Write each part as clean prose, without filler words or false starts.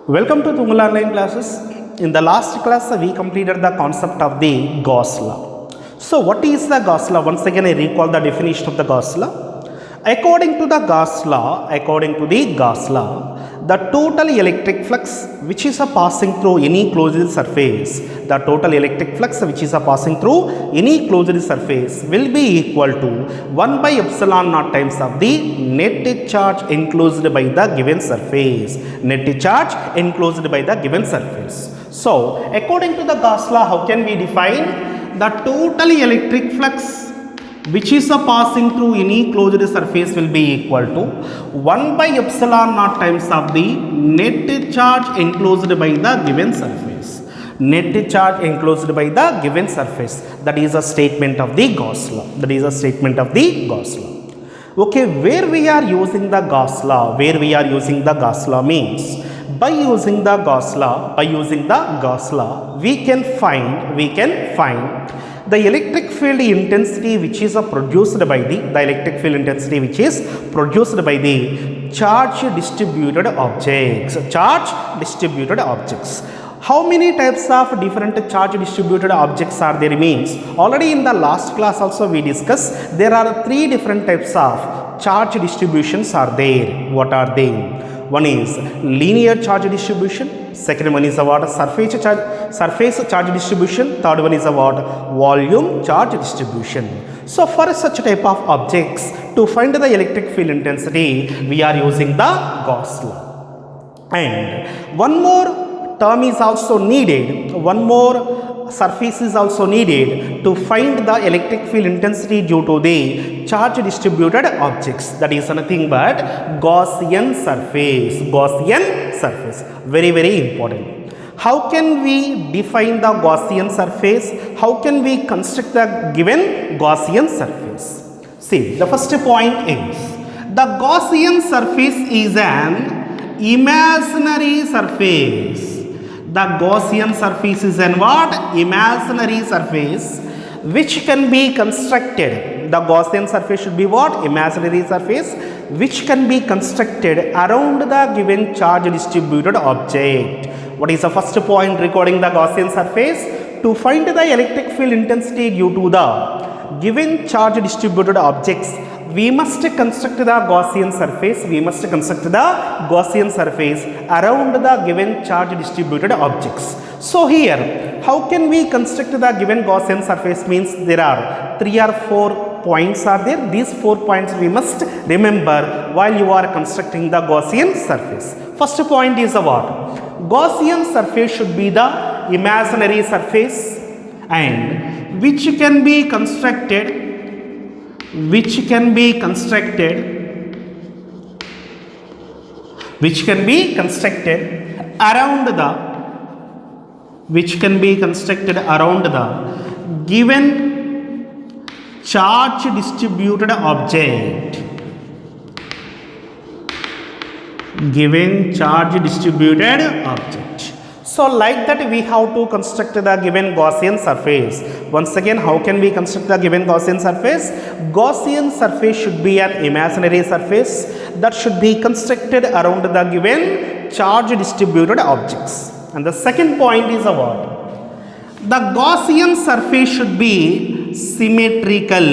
Welcome to Tungal Online Classes. In the last class, we completed the concept of the Gauss law. So, what is the Gauss law? Once again, I recall the definition of the Gauss law. According to the Gauss law, the total electric flux which is passing through any closed surface, will be equal to 1 by epsilon naught times of the net charge enclosed by the given surface. So, according to the Gauss law, how can we define the total electric flux which is passing through any closed surface will be equal to 1 by epsilon naught times of the net charge enclosed by the given surface. That is a statement of the Gauss law. Okay, where we are using the Gauss law? Means by using the Gauss law, we can find the electric field intensity which is produced by the charge distributed objects. How many types of different charge distributed objects are there? Means already in the last class also we discussed there are three different types of charge distributions are there. What are they? One is linear charge distribution, second one is about surface charge distribution, third one is about volume charge distribution. So for such type of objects, to find the electric field intensity, we are using the Gauss law. And one more term is also needed, one more surface is also needed to find the electric field intensity due to the charge distributed objects. That is nothing but Gaussian surface. Very, very important. How can we define the Gaussian surface? How can we construct the given Gaussian surface? See, the first point is the Gaussian surface is an imaginary surface. The Gaussian surface is an what? Imaginary surface which can be constructed. The Gaussian surface should be what? Imaginary surface which can be constructed around the given charge distributed object. What is the first point regarding the Gaussian surface? To find the electric field intensity due to the given charge distributed objects, we must construct the Gaussian surface around the given charge distributed objects. So here, how can we construct the given Gaussian surface? Means there are 3 or 4 points are there. These 4 points we must remember while you are constructing the Gaussian surface. First point is what? Gaussian surface should be the imaginary surface and which can be constructed around the given charge distributed object. So like that we have to construct the given Gaussian surface. Once again, how can we construct the given Gaussian surface? Gaussian surface should be an imaginary surface that should be constructed around the given charge distributed objects. And the second point is about the Gaussian surface should be symmetrical.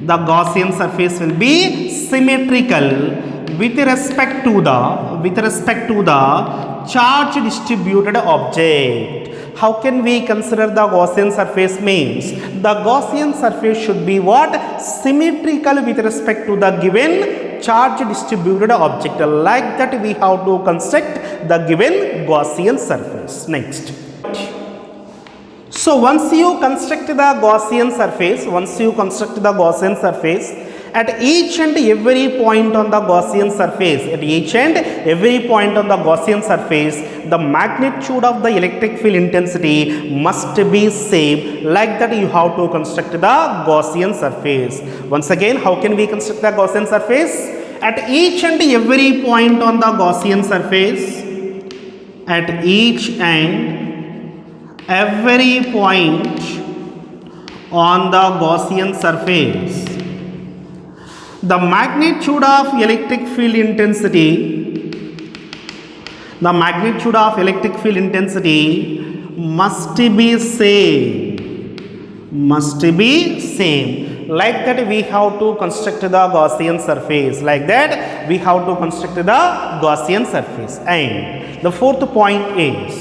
The Gaussian surface will be symmetrical with respect to the charge distributed object. How can we consider the Gaussian surface? Means the Gaussian surface should be what? Symmetrical with respect to the given charge distributed object. Like that we have to construct the given Gaussian surface. Next. So once you construct the Gaussian surface, at each and every point on the Gaussian surface, the magnitude of the electric field intensity must be same. Like that you have to construct the Gaussian surface. Once again, how can we construct the Gaussian surface? At each and every point on the Gaussian surface, the magnitude of electric field intensity The magnitude of electric field intensity must be same. Must be same. Like that we have to construct the Gaussian surface. Like that we have to construct the Gaussian surface. And the fourth point is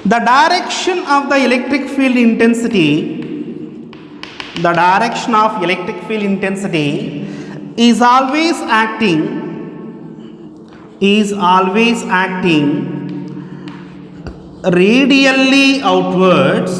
the direction of the electric field intensity. The direction of electric field intensity is always acting radially outwards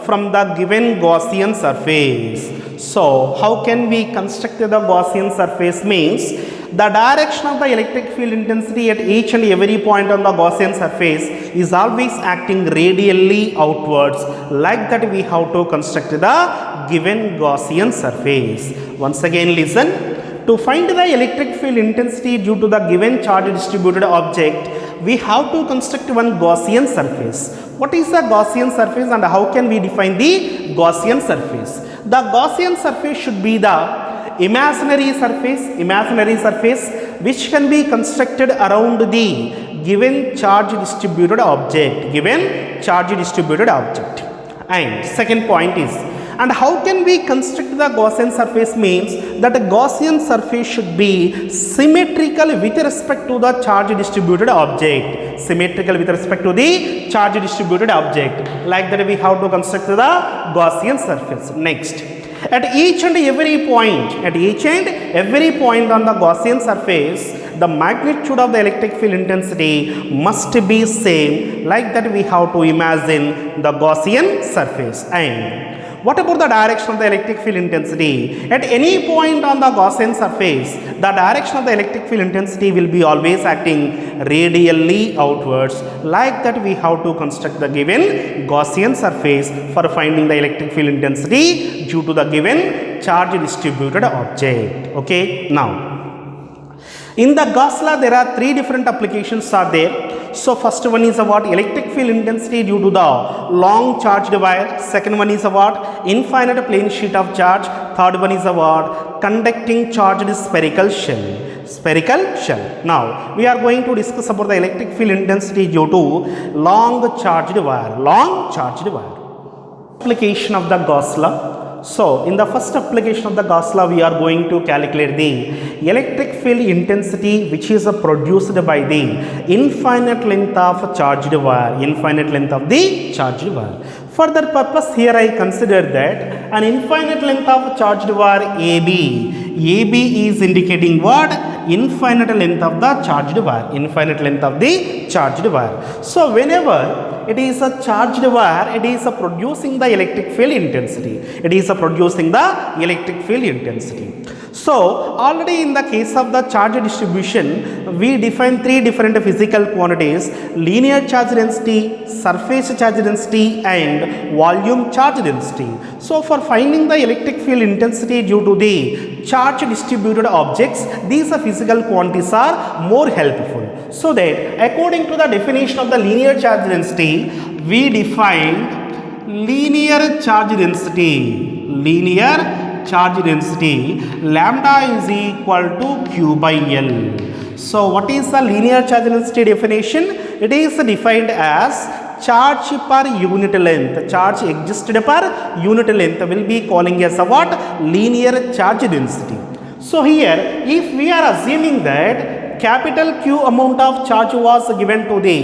from the given Gaussian surface. So how can we construct the Gaussian surface? Means the direction of the electric field intensity at each and every point on the Gaussian surface is always acting radially outwards. Like that we have to construct the given Gaussian surface. Once again listen. To find the electric field intensity due to the given charge distributed object, we have to construct one Gaussian surface. What is the Gaussian surface and how can we define the Gaussian surface? The Gaussian surface should be the imaginary surface which can be constructed around the given charge distributed object. And second point is, and how can we construct the Gaussian surface? Means that a Gaussian surface should be symmetrical with respect to the charge distributed object. Like that we have to construct the Gaussian surface. Next, at each and every point on the Gaussian surface, the magnitude of the electric field intensity must be same. Like that we have to imagine the Gaussian surface. And what about the direction of the electric field intensity? At any point on the Gaussian surface, the direction of the electric field intensity will be always acting radially outwards. Like that we have to construct the given Gaussian surface for finding the electric field intensity due to the given charge distributed object. Okay, now in the Gauss law there are three different applications are there. So first one is about electric field intensity due to the long charged wire. Second one is about infinite plane sheet of charge. Third one is about conducting charged spherical shell. Now we are going to discuss about the electric field intensity due to long charged wire. Application of the Gauss law. So in the first application of the Gauss law, we are going to calculate the electric field intensity which is produced by the infinite length of charged wire. For that purpose, here I consider that an infinite length of charged wire AB is indicating what? Infinite length of the charged wire. So whenever it is a charged wire, it is producing the electric field intensity. So already in the case of the charge distribution, we define three different physical quantities: linear charge density, surface charge density and volume charge density. So for finding the electric field intensity due to the charge distributed objects, these physical quantities are more helpful. So that according to the definition of the linear charge density, we defined linear charge density lambda is equal to Q by L. So what is the linear charge density definition? It is defined as charge per unit length. Charge existed per unit length will be calling as a what? Linear charge density. So here if we are assuming that capital Q amount of charge was given to the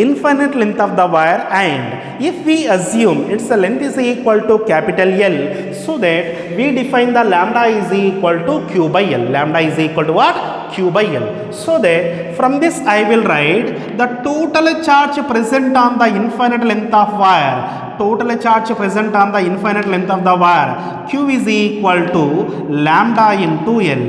infinite length of the wire, and if we assume its length is equal to capital L, so that we define the lambda is equal to Q by L. Lambda is equal to what? Q by L. So that from this I will write the total charge present on the infinite length of wire. Q is equal to lambda into L.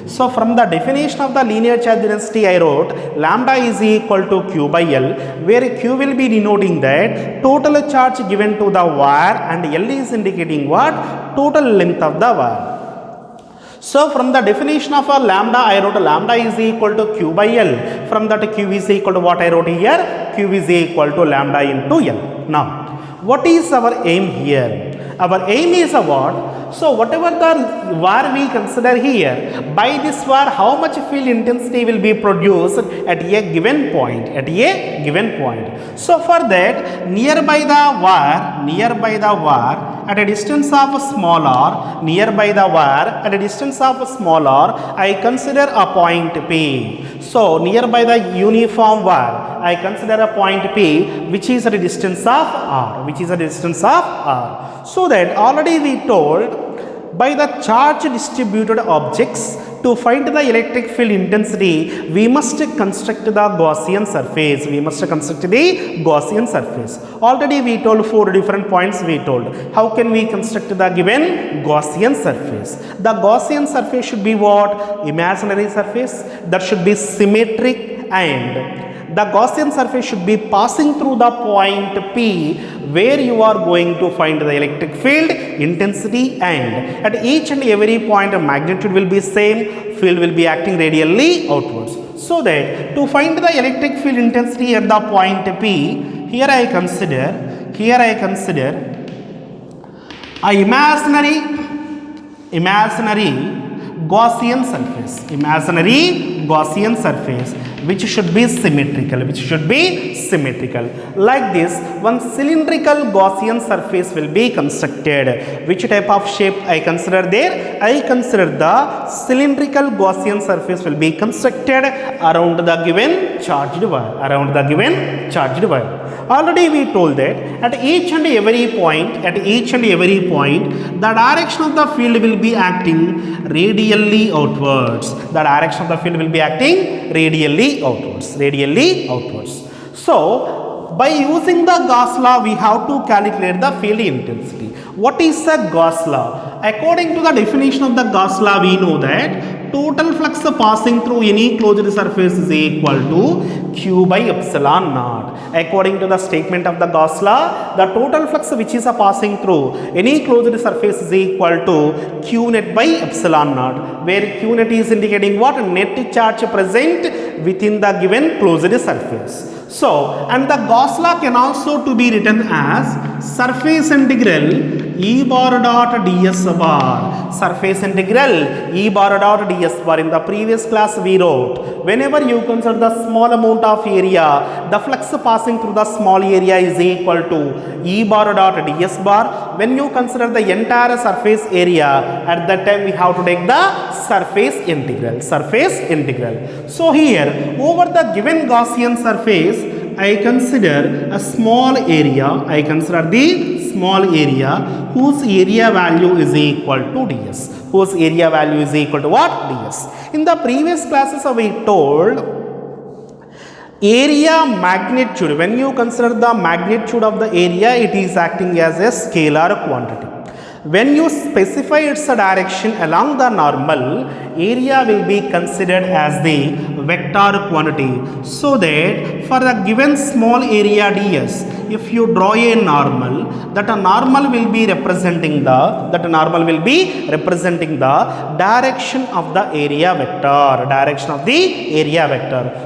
So from the definition of the linear charge density, I wrote lambda is equal to Q by L, where Q will be denoting that total charge given to the wire and L is indicating what? Total length of the wire. So from the definition of a lambda, I wrote lambda is equal to Q by L. From that Q is equal to what I wrote here? Q is equal to lambda into L. Now, what is our aim here? Our aim is what? So whatever the var we consider here, by this var how much field intensity will be produced at a given point, So for that, nearby the var at a distance of small r, at a distance of small r, I consider a point P. So nearby the uniform var, I consider a point P which is at a distance of r, So that already we told, by the charge distributed objects, to find the electric field intensity, we must construct the Gaussian surface. Already we told 4 different points we told. How can we construct the given Gaussian surface? The Gaussian surface should be what? Imaginary surface that should be symmetric, and the Gaussian surface should be passing through the point P where you are going to find the electric field intensity, and at each and every point the magnitude will be same, field will be acting radially outwards. So that to find the electric field intensity at the point P, here I consider a imaginary Gaussian surface which should be symmetrical, like this. One cylindrical Gaussian surface will be constructed. Which type of shape I consider there? I consider the cylindrical Gaussian surface will be constructed around the given charged wire, Already we told that at each and every point, the direction of the field will be acting radially outwards. So by using the Gauss law, we have to calculate the field intensity. What is the Gauss law? According to the definition of the Gauss law, we know that total flux passing through any closed surface is equal to Q by epsilon naught. According to the statement of the Gauss law, the total flux which is passing through any closed surface is equal to Q net by epsilon naught, where Q net is indicating what? Net charge present within the given closed surface. So, and the Gauss law can also to be written as surface integral E bar dot ds bar. In the previous class we wrote, whenever you consider the small amount of area, the flux passing through the small area is equal to E bar dot ds bar. When you consider the entire surface area, at that time we have to take the surface integral. So here, over the given Gaussian surface, I consider a small area, whose area value is equal to ds. In the previous classes we told, area magnitude, when you consider the magnitude of the area, it is acting as a scalar quantity. When you specify its direction along the normal, area will be considered as the vector quantity. So that for the given small area ds, if you draw a normal, that a normal will be representing the direction of the area vector,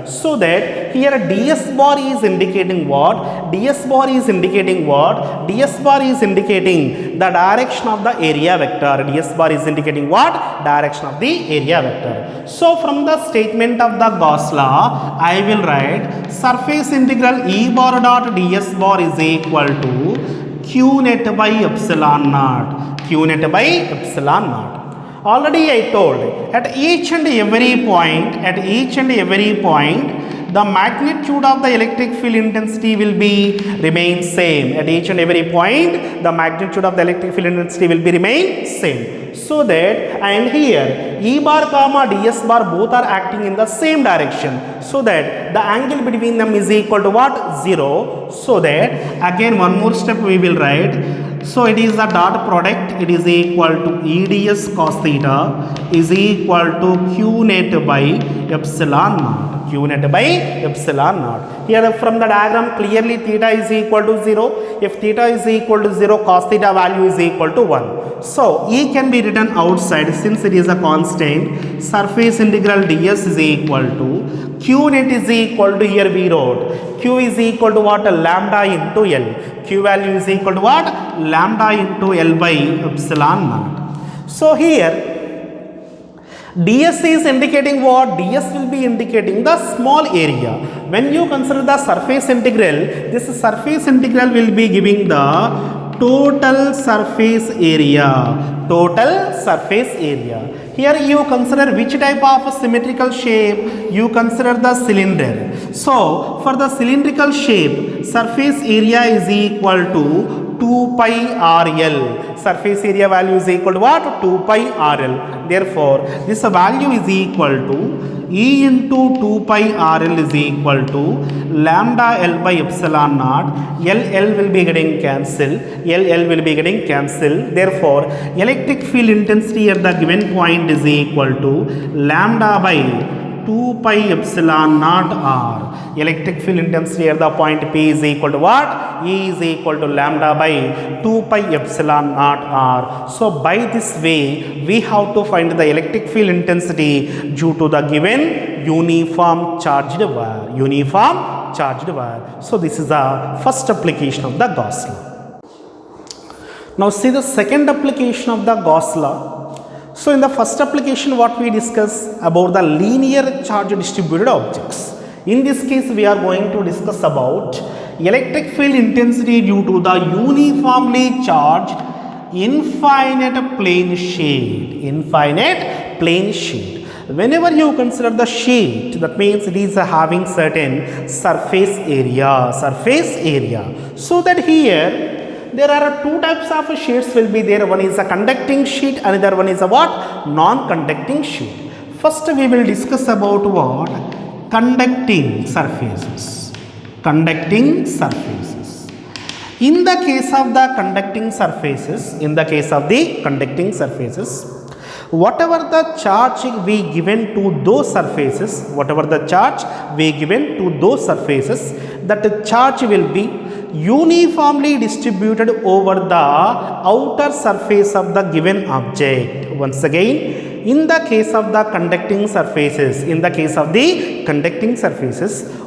So that here ds bar is indicating what? ds bar is indicating the direction of the area vector. So from the statement of the Gauss law, I will write surface integral E bar dot ds bar is equal to Q net by epsilon naught. Already I told, at each and every point, the magnitude of the electric field intensity will be remain same. At each and every point, the magnitude of the electric field intensity will be remain same. So that, and here E bar comma ds bar both are acting in the same direction. So that the angle between them is equal to what? 0. So that again one more step we will write. So it is the dot product, it is equal to EDS cos theta is equal to Q net by epsilon naught. Here from the diagram clearly theta is equal to 0. If theta is equal to 0, cos theta value is equal to 1. So E can be written outside since it is a constant. Surface integral ds is equal to Q net is equal to, here we wrote Q is equal to what? Lambda into L. Q value is equal to what? Lambda into L by epsilon naught. So here ds is indicating what? Ds will be indicating the small area. When you consider the surface integral, this surface integral will be giving the total surface area. Total surface area. Here you consider which type of symmetrical shape? You consider the cylinder. So for the cylindrical shape, surface area is equal to 2 pi RL. Surface area value is equal to what? 2 pi RL. Therefore, this value is equal to E into 2 pi RL is equal to lambda L by epsilon naught. L will be getting cancelled. L will be getting cancelled. Therefore, electric field intensity at the given point is equal to lambda by 2 pi epsilon naught R. Electric field intensity at the point P is equal to what? E is equal to lambda by 2 pi epsilon naught R. So by this way, we have to find the electric field intensity due to the given uniform charged wire. Uniform charged wire. So this is the first application of the Gauss law. Now see the second application of the Gauss law. So in the first application, what we discuss about the linear charge distributed objects. In this case, we are going to discuss about electric field intensity due to the uniformly charged infinite plane sheet. Infinite plane sheet. Whenever you consider the sheet, that means it is having certain surface area. Surface area. So that here there are two types of sheets will be there. One is a conducting sheet, another one is a what? Non-conducting sheet. First we will discuss about what? Conducting surfaces. Conducting surfaces. In the case of the conducting surfaces, whatever the charge we given to those surfaces, that charge will be uniformly distributed over the outer surface of the given object. Once again, in the case of the conducting surfaces,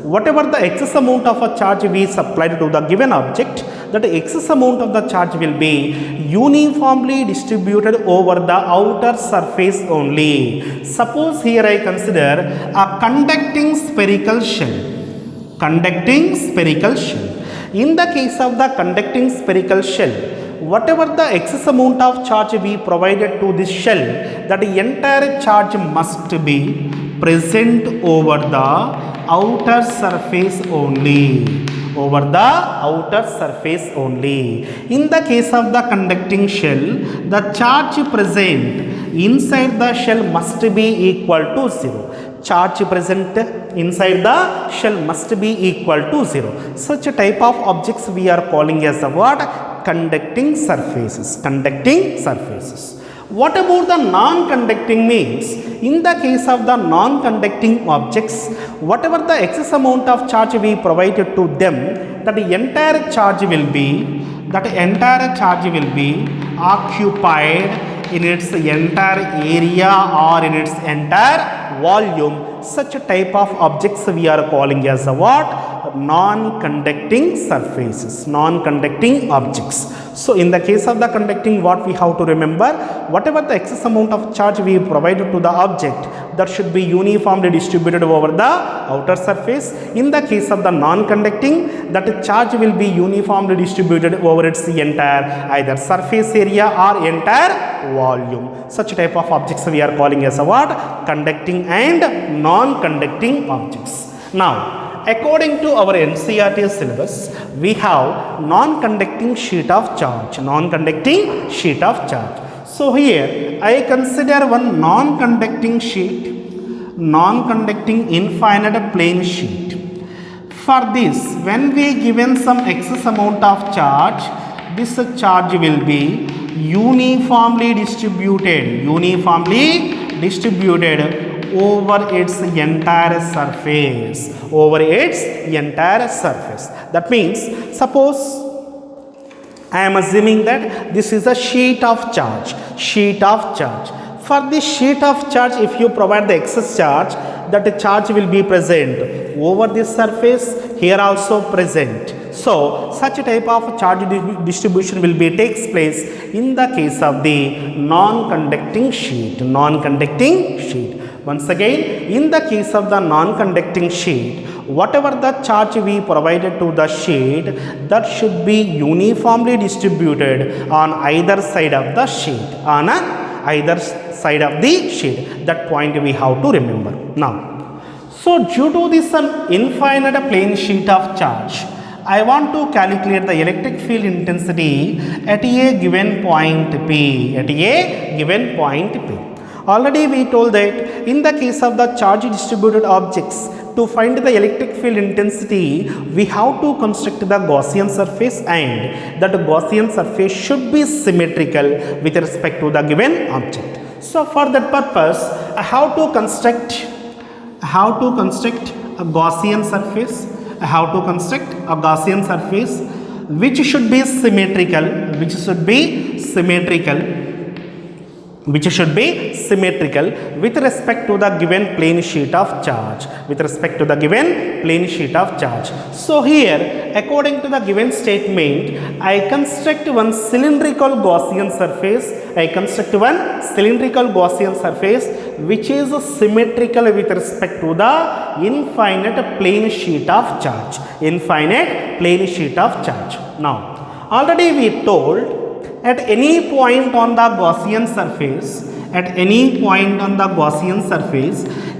whatever the excess amount of a charge we supplied to the given object, that excess amount of the charge will be uniformly distributed over the outer surface only. Suppose here I consider a conducting spherical shell. In the case of the conducting spherical shell, whatever the excess amount of charge we provided to this shell, that entire charge must be present over the outer surface only. In the case of the conducting shell, the charge present inside the shell must be equal to 0. Charge present inside the shell must be equal to 0. Such a type of objects we are calling as the what? Conducting surfaces. What about the non-conducting means? In the case of the non-conducting objects, whatever the excess amount of charge we provided to them, that entire charge will be occupied in its entire area or in its entire volume. Such a type of objects we are calling as the what? Non-conducting surfaces, non-conducting objects. So in the case of the conducting, what we have to remember, whatever the excess amount of charge we provided to the object, that should be uniformly distributed over the outer surface. In the case of the non-conducting, that charge will be uniformly distributed over its entire either surface area or entire volume. Such type of objects we are calling as a what? Conducting and non-conducting objects. Now, according to our NCERT syllabus, we have non-conducting sheet of charge. So here I consider one non-conducting sheet, non-conducting infinite plane sheet. For this, when we given some excess amount of charge, this charge will be uniformly distributed over its entire surface. That means, suppose I am assuming that this is a sheet of charge. For this sheet of charge, if you provide the excess charge, that charge will be present over this surface, here also present. So such a type of charge distribution will be takes place in the case of the non-conducting sheet. Non-conducting sheet. Once again, in the case of the non-conducting sheet, whatever the charge we provided to the sheet, that should be uniformly distributed on either side of the sheet. On either side of the sheet. That point we have to remember. Now, so due to this infinite plane sheet of charge, I want to calculate the electric field intensity at a given point P. At a given point P. Already we told that in the case of the charge distributed objects, to find the electric field intensity, we have to construct the Gaussian surface, and that Gaussian surface should be symmetrical with respect to the given object. So for that purpose, I have to construct a Gaussian surface. I have to construct a Gaussian surface which should be symmetrical, which should be symmetrical with respect to the given plane sheet of charge. With respect to the given plane sheet of charge. So here, according to the given statement, I construct one cylindrical Gaussian surface. Which is symmetrical with respect to the infinite plane sheet of charge. Infinite plane sheet of charge. Now, already we told, at any point on the Gaussian surface,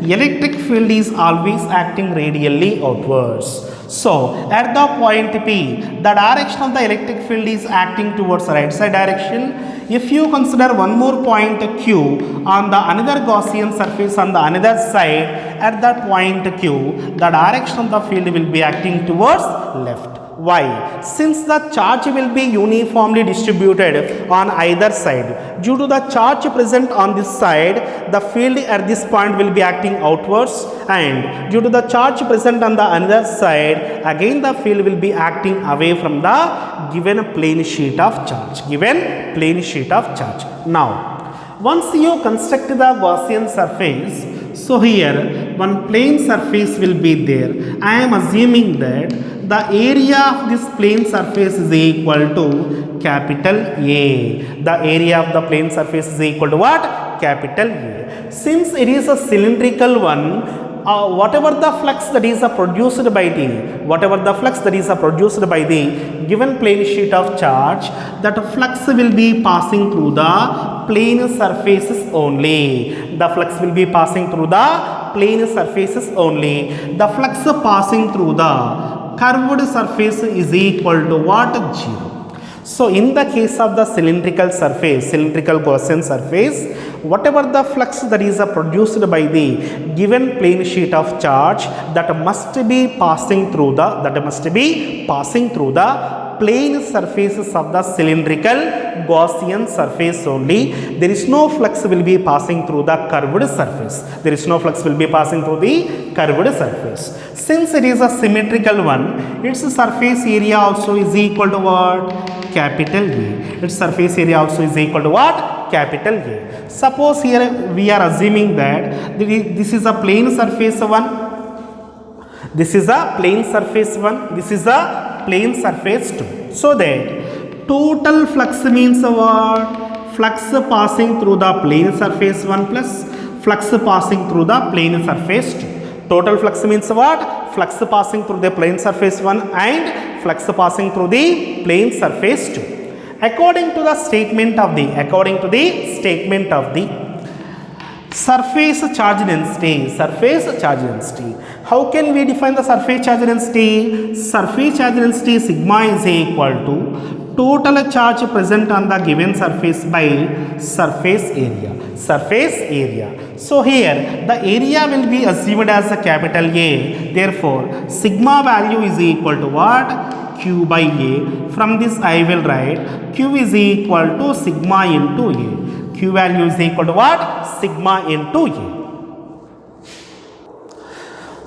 electric field is always acting radially outwards. So at the point P, the direction of the electric field is acting towards the right side direction. If you consider one more point Q on the another Gaussian surface on the another side, at that point Q, the direction of the field will be acting towards left. Why? Since the charge will be uniformly distributed on either side, due to the charge present on this side, the field at this point will be acting outwards, and due to the charge present on the another side, again the field will be acting away from the given plane sheet of charge. Now, once you construct the Gaussian surface, so here one plane surface will be there. I am assuming that the area of this plane surface is equal to capital A. The area of the plane surface is equal to what? Capital A. Since it is a cylindrical one, whatever the flux that is produced by the given plane sheet of charge, that flux will be passing through the plane surfaces only. The flux will be passing through the plane surfaces only. The flux passing through the curved surface is equal to what? 0. So in the case of the cylindrical Gaussian surface, whatever the flux that is produced by the given plane sheet of charge, that must be passing through the plane surfaces of the cylindrical Gaussian surface only. There is no flux will be passing through the curved surface. Since it is a symmetrical one, its surface area also is equal to what? Capital A. Capital A. Suppose here we are assuming that this is a plane surface 1. This is a plane surface 2. So that total flux means what? Flux passing through the plane surface 1 plus flux passing through the plane surface 2. Total flux means what? Flux passing through the plane surface 1 and flux passing through the plane surface 2. According to the statement of the surface charge density. How can we define the surface charge density? Surface charge density sigma is equal to total charge present on the given surface by surface area. So here the area will be assumed as a capital A. Therefore, sigma value is equal to what? Q by A. From this I will write Q is equal to sigma into A. Q value is equal to what? Sigma into A.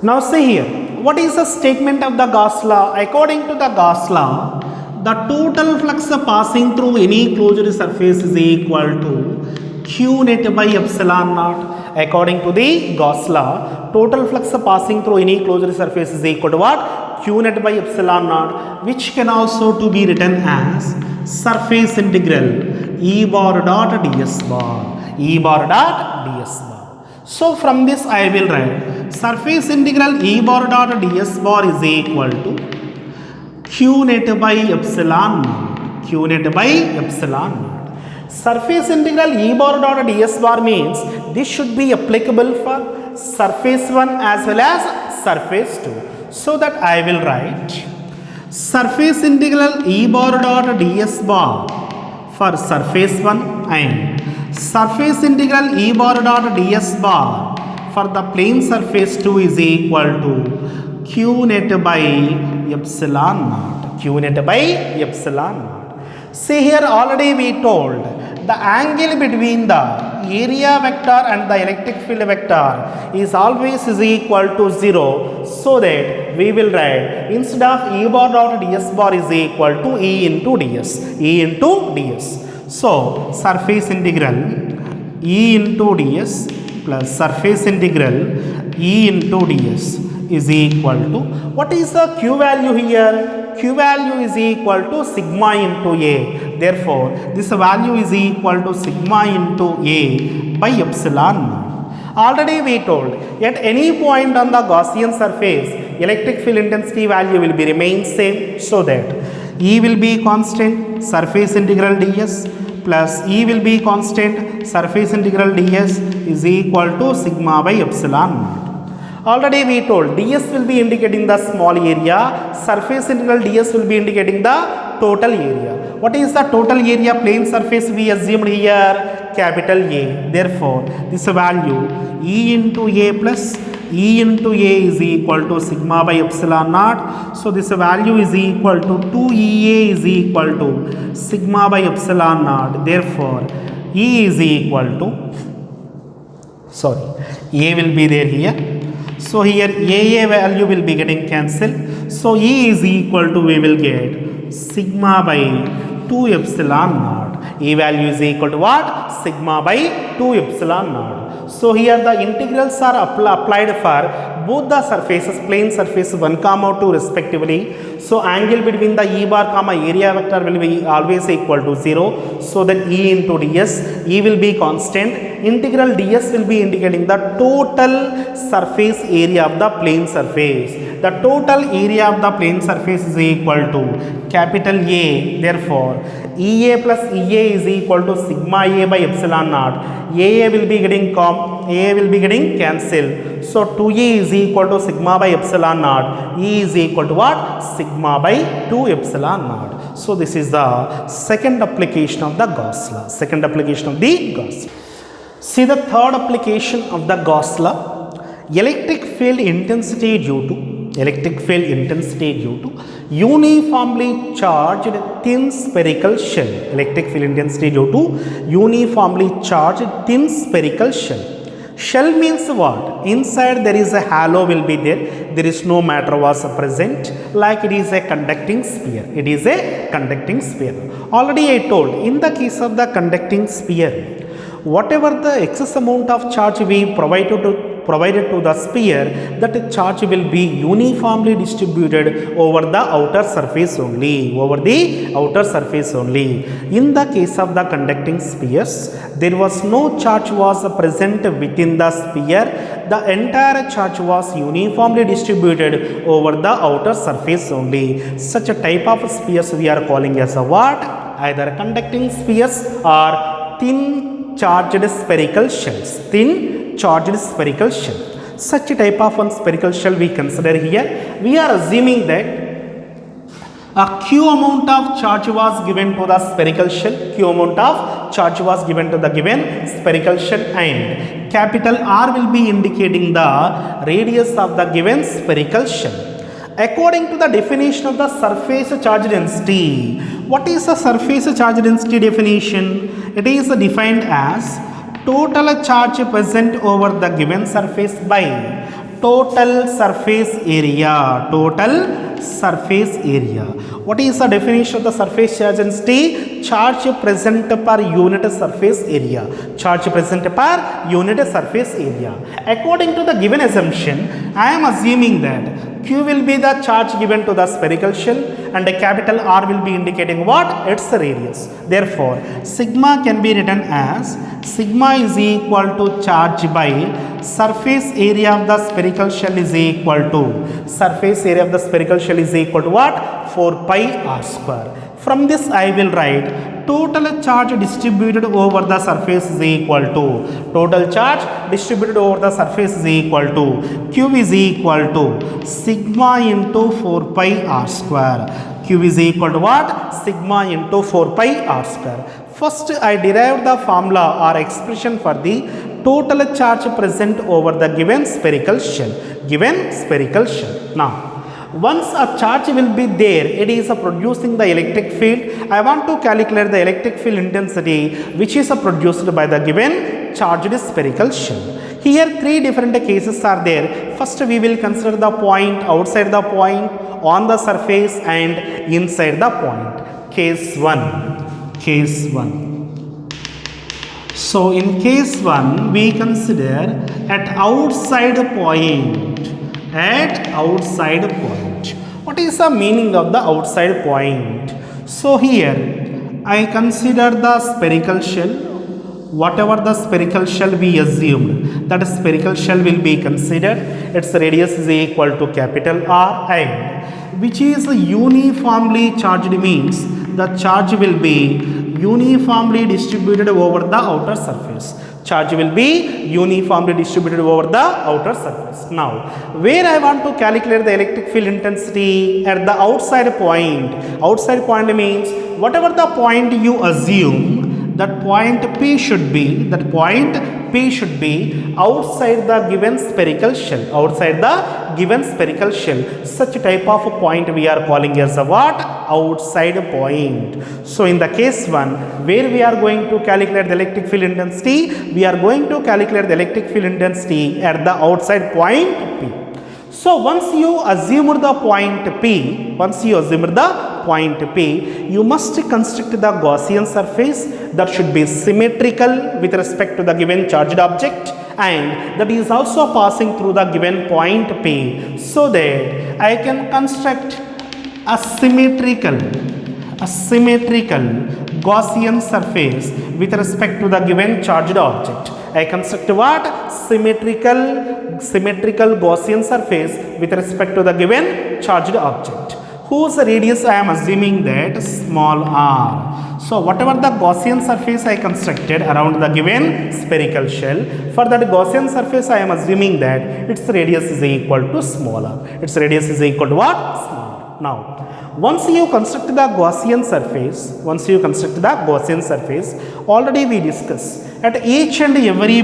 Now see here, what is the statement of the Gauss law? According to the Gauss law, the total flux passing through any closed surface is equal to Q net by epsilon naught. According to the Gauss law, total flux passing through any closed surface is equal to what? Q q net by epsilon naught, which can also to be written as surface integral E bar dot ds bar, E bar dot ds bar. So from this I will write surface integral E bar dot ds bar is equal to q net by epsilon naught, q net by epsilon naught. Surface integral E bar dot ds bar means this should be applicable for surface 1 as well as surface 2. So that I will write surface integral E bar dot ds bar for surface 1 and surface integral E bar dot ds bar for the plane surface 2 is equal to q net by epsilon naught, q net by epsilon naught. See here, already we told the angle between the area vector and the electric field vector is always is equal to 0, so that we will write instead of E bar dot ds bar is equal to E into ds, E into ds. So surface integral E into ds plus surface integral E into ds is equal to, what is the q value here? Q value is equal to sigma into A. Therefore, this value is equal to sigma into A by epsilon naught. Already we told at any point on the Gaussian surface, electric field intensity value will be remain same, so that E will be constant, surface integral ds plus E will be constant, surface integral ds is equal to sigma by epsilon naught. Already we told ds will be indicating the small area, surface integral ds will be indicating the total area. What is the total area plane surface we assumed here? Capital A. Therefore, this value E into A plus E into A is equal to sigma by epsilon naught. So this value is equal to 2EA is equal to sigma by epsilon naught. Therefore, E is equal to, A will be there here. So here AA value will be getting cancelled. So E is equal to, we will get sigma by 2 epsilon naught. E value is equal to what? Sigma by 2 epsilon naught. So here the integrals are applied for both the surfaces, plane surface 1, 2 respectively. So angle between the E bar comma area vector will be always equal to 0. So then E into ds, E will be constant. Integral ds will be indicating the total surface area of the plane surface. The total area of the plane surface is equal to capital A. Therefore, EA plus EA is equal to sigma A by epsilon naught. AA will be getting cancelled. So 2A is equal to sigma by epsilon naught. E is equal to what? Sigma by 2 epsilon naught. So this is the second application of the Gauss law. Second application of the Gauss law. See the third application of the Gauss law. Electric field intensity due to uniformly charged thin spherical shell. Electric field intensity due to uniformly charged thin spherical shell. Shell means what? Inside there is a halo will be there. There is no matter was present, like it is a conducting sphere. It is a conducting sphere. Already I told, in the case of the conducting sphere, whatever the excess amount of charge we provided to the sphere, that charge will be uniformly distributed over the outer surface only, In the case of the conducting spheres, there was no charge was present within the sphere. The entire charge was uniformly distributed over the outer surface only. Such a type of spheres we are calling as a what? Either conducting spheres or thin charged spherical shells. Such a type of one spherical shell we consider here. We are assuming that a q amount of charge was given to the spherical shell. And capital R will be indicating the radius of the given spherical shell. According to the definition of the surface charge density, what is the surface charge density definition? It is defined as total charge present over the given surface by total surface area. What is the definition of the surface charge density? Charge present per unit surface area. According to the given assumption, I am assuming that Q will be the charge given to the spherical shell and a capital R will be indicating what? Its radius. Therefore, sigma can be written as sigma is equal to charge by surface area of the spherical shell is equal to surface area of the spherical shell is equal to what? 4 pi r square. From this I will write total charge distributed over the surface is equal to total charge distributed over the surface is equal to Q is equal to sigma into 4 pi r square. Q is equal to what? Sigma into 4 pi r square. First I derived the formula or expression for the total charge present over the given spherical shell. Now, once a charge will be there, it is producing the electric field. I want to calculate the electric field intensity which is produced by the given charged spherical shell. Here three different cases are there. First we will consider the point outside the point, on the surface and inside the point. Case 1. So in case 1 we consider at outside point. What is the meaning of the outside point? So here I consider the spherical shell. Whatever the spherical shell we assumed, that spherical shell will be considered. Its radius is equal to capital R and which is uniformly charged means the charge will be uniformly distributed over the outer surface. Charge will be uniformly distributed over the outer surface. Now, where I want to calculate the electric field intensity at the outside point. Outside point means whatever the point you assume, that point P should be outside the given spherical shell. Such type of point we are calling as a what? Outside point. So in the case 1 where we are going to calculate the electric field intensity, we are going to calculate the electric field intensity at the outside point P. So once you assume the point P, you must construct the Gaussian surface that should be symmetrical with respect to the given charged object and that is also passing through the given point P, so that I can construct a symmetrical Gaussian surface with respect to the given charged object. I construct what? Symmetrical Gaussian surface with respect to the given charged object, whose radius I am assuming that small r. So whatever the Gaussian surface I constructed around the given spherical shell, for that Gaussian surface I am assuming that its radius is equal to small r. Its radius is equal to what? Small r. Now, once you construct the Gaussian surface, already we discussed at each and every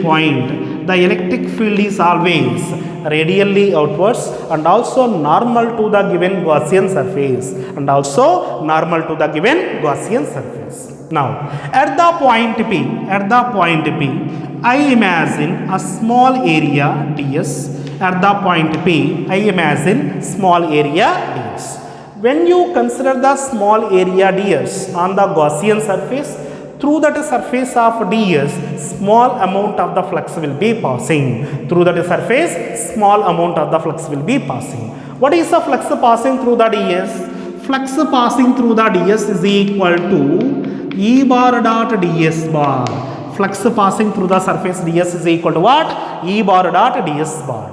point, the electric field is always radially outwards and also normal to the given Gaussian surface Now, at the point P, I imagine a small area ds. At the point P, I imagine small area ds. When you consider the small area ds on the Gaussian surface, through that surface of ds, small amount of the flux will be passing. What is the flux passing through the ds? Flux passing through the ds is equal to E bar dot ds bar. Flux passing through the surface ds is equal to what? E bar dot ds bar.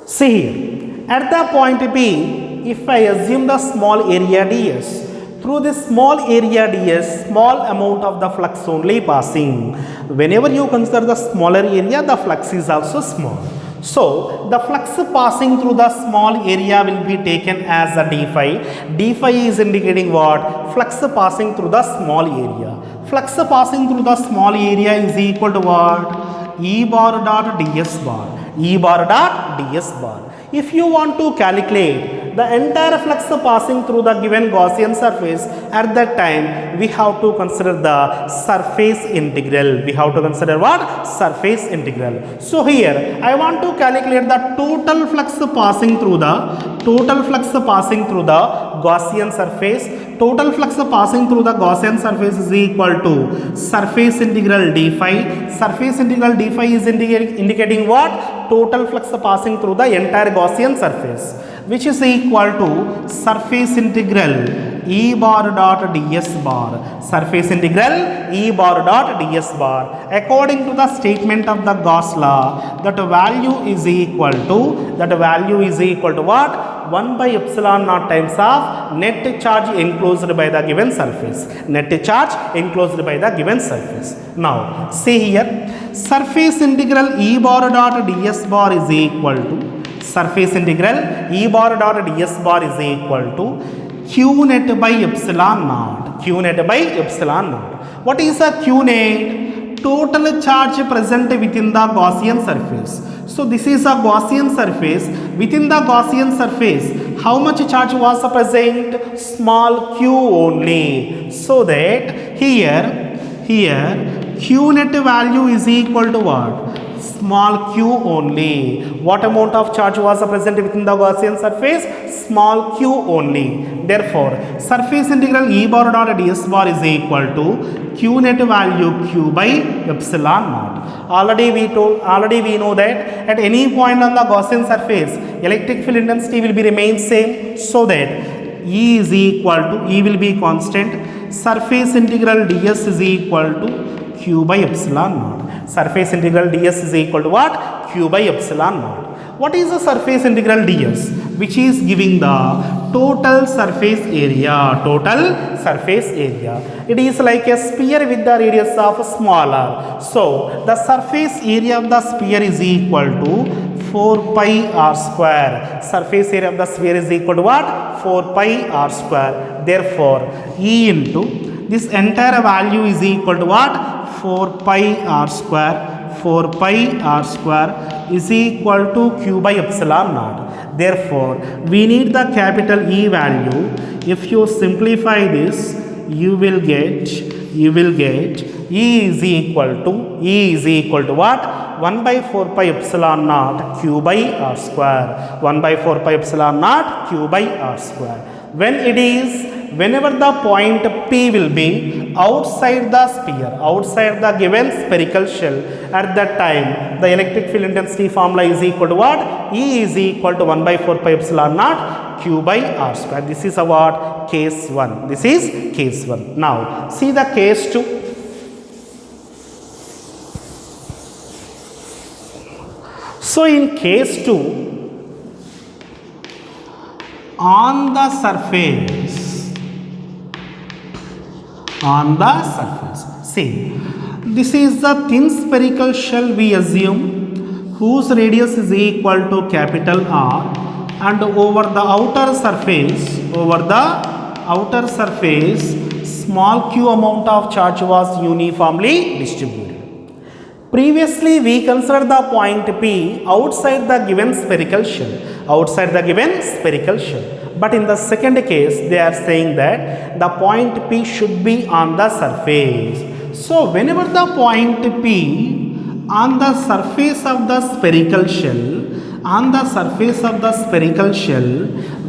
See here, at the point P, if I assume the small area ds, through this small area ds, small amount of the flux only passing. Whenever you consider the smaller area, the flux is also small. So, the flux passing through the small area will be taken as a d phi. D phi is indicating what? Flux passing through the small area. Flux passing through the small area is equal to what? E bar dot ds bar. If you want to calculate the entire flux passing through the given Gaussian surface, at that time we have to consider the surface integral. We have to consider what? Surface integral. So here I want to calculate the total flux passing through the Gaussian surface. Total flux passing through the Gaussian surface is equal to surface integral d phi. Surface integral d phi is indicating what? Total flux passing through the entire Gaussian surface, which is equal to surface integral E bar dot ds bar. Surface integral E bar dot ds bar. According to the statement of the Gauss law, that value is equal to what? 1 by epsilon naught times of net charge enclosed by the given surface. Net charge enclosed by the given surface. Now, see here, surface integral E bar dot ds bar is equal to surface integral E bar dot ds bar is equal to Q net by epsilon naught. Q net by epsilon naught. What is a Q net? Total charge present within the Gaussian surface. So this is a Gaussian surface. Within the Gaussian surface, how much charge was present? Small q only. So that here Q net value is equal to what? Small q only. What amount of charge was present within the Gaussian surface? Small q only. Therefore, surface integral E bar dot ds bar is equal to Q net value Q by epsilon naught. Already we know that at any point on the Gaussian surface, electric field intensity will be remain same, so that E is equal to, E will be constant, surface integral ds is equal to Q by epsilon naught. Surface integral ds is equal to what? Q by epsilon naught. What is the surface integral ds? Which is giving the total surface area. It is like a sphere with the radius of smaller. So the surface area of the sphere is equal to 4 pi r square. Surface area of the sphere is equal to what? 4 pi r square. Therefore, E into this entire value is equal to what? 4 pi r square. 4 pi r square is equal to Q by epsilon naught. Therefore, we need the capital E value. If you simplify this, you will get E is equal to what? 1 by 4 pi epsilon naught Q by r square. 1 by 4 pi epsilon naught Q by r square. Whenever the point P will be outside the sphere, outside the given spherical shell, at that time the electric field intensity formula is equal to what? E is equal to 1 by 4 pi epsilon naught Q by r square. This is our case 1. This is case 1. Now, see the case 2. So in case 2, on the surface, see, this is the thin spherical shell we assume, whose radius is equal to capital R, and over the outer surface, small q amount of charge was uniformly distributed. Previously, we considered the point P outside the given spherical shell. But in the second case, they are saying that the point P should be on the surface. So, whenever the point P on the surface of the spherical shell,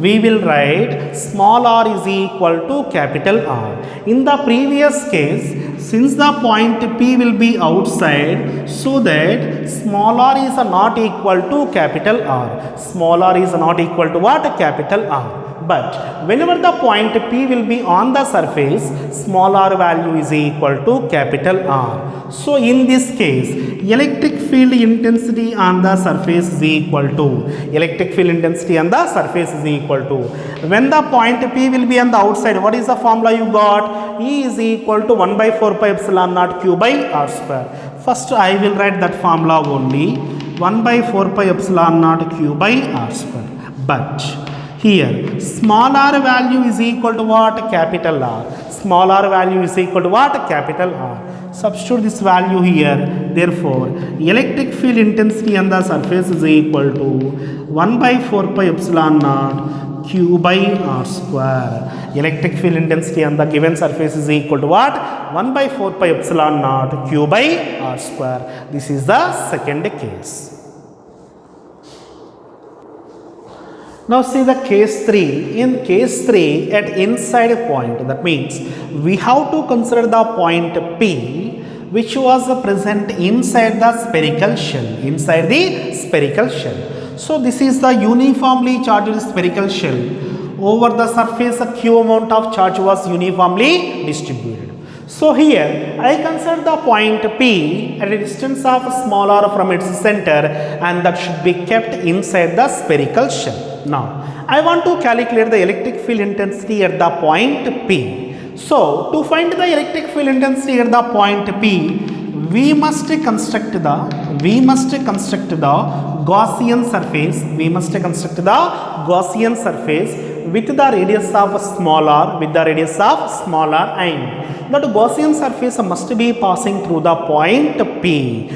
we will write small r is equal to capital R. In the previous case, since the point P will be outside, so that small r is not equal to capital R. Small r is not equal to what? Capital R. But whenever the point P will be on the surface, small r value is equal to capital R. So in this case, electric field intensity on the surface is equal to, when the point P will be on the outside, what is the formula you got? E is equal to 1 by 4 pi epsilon naught Q by r square. First I will write that formula only, 1 by 4 pi epsilon naught Q by r square. But here, small r value is equal to what? Capital R. Small r value is equal to what? Capital R. Substitute this value here. Therefore, electric field intensity on the surface is equal to 1 by 4 pi epsilon naught Q by R square. Electric field intensity on the given surface is equal to what? 1 by 4 pi epsilon naught Q by R square. This is the second case. Now see the case 3. In case 3, at inside point, that means we have to consider the point P which was present inside the spherical shell. Inside the spherical shell. So this is the uniformly charged spherical shell. Over the surface, a Q amount of charge was uniformly distributed. So here I consider the point P at a distance of small r from its center, and that should be kept inside the spherical shell. Now I want to calculate the electric field intensity at the point P. So to find the electric field intensity at the point P, we must construct the Gaussian surface. We must construct the Gaussian surface with the radius of small r, and that Gaussian surface must be passing through the point P.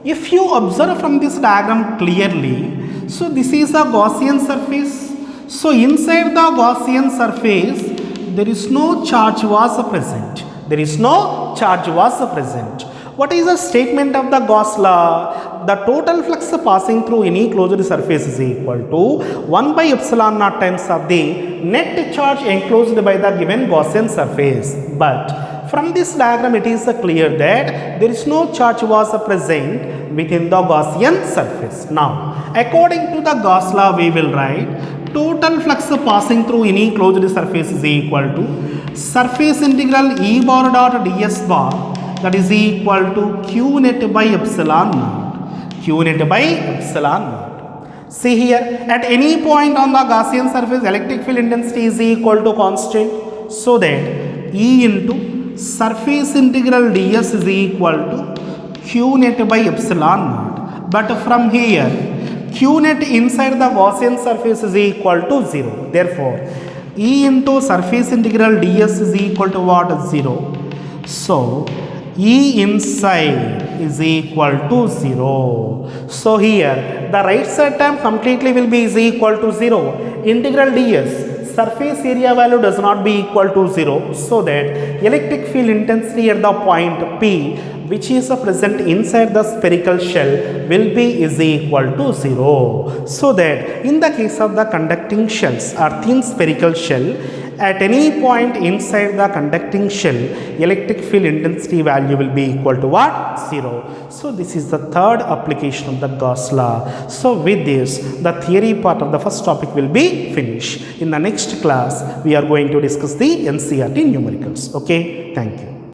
If you observe from this diagram clearly, so this is a Gaussian surface. So inside the Gaussian surface, there is no charge was present. What is the statement of the Gauss law? The total flux passing through any closed surface is equal to 1 by epsilon naught times of the net charge enclosed by the given Gaussian surface. But from this diagram, it is clear that there is no charge was present within the Gaussian surface. Now, according to the Gauss law, we will write total flux passing through any closed surface is equal to surface integral E bar dot ds bar, that is equal to Q net by epsilon naught. See here, at any point on the Gaussian surface, electric field intensity is equal to constant, so that E into surface integral ds is equal to Q net by epsilon naught. But from here, Q net inside the Gaussian surface is equal to 0. Therefore, E into surface integral ds is equal to what? 0. So, E inside is equal to 0. So, here the right side term completely will be is equal to 0. Integral ds, surface area value does not be equal to 0. So, that electric field intensity at the point P, which is present inside the spherical shell, will be is equal to 0. So that in the case of the conducting shells or thin spherical shell, at any point inside the conducting shell, electric field intensity value will be equal to what? 0. So this is the third application of the Gauss law. So with this, the theory part of the first topic will be finished. In the next class, we are going to discuss the NCERT numericals. Okay, thank you.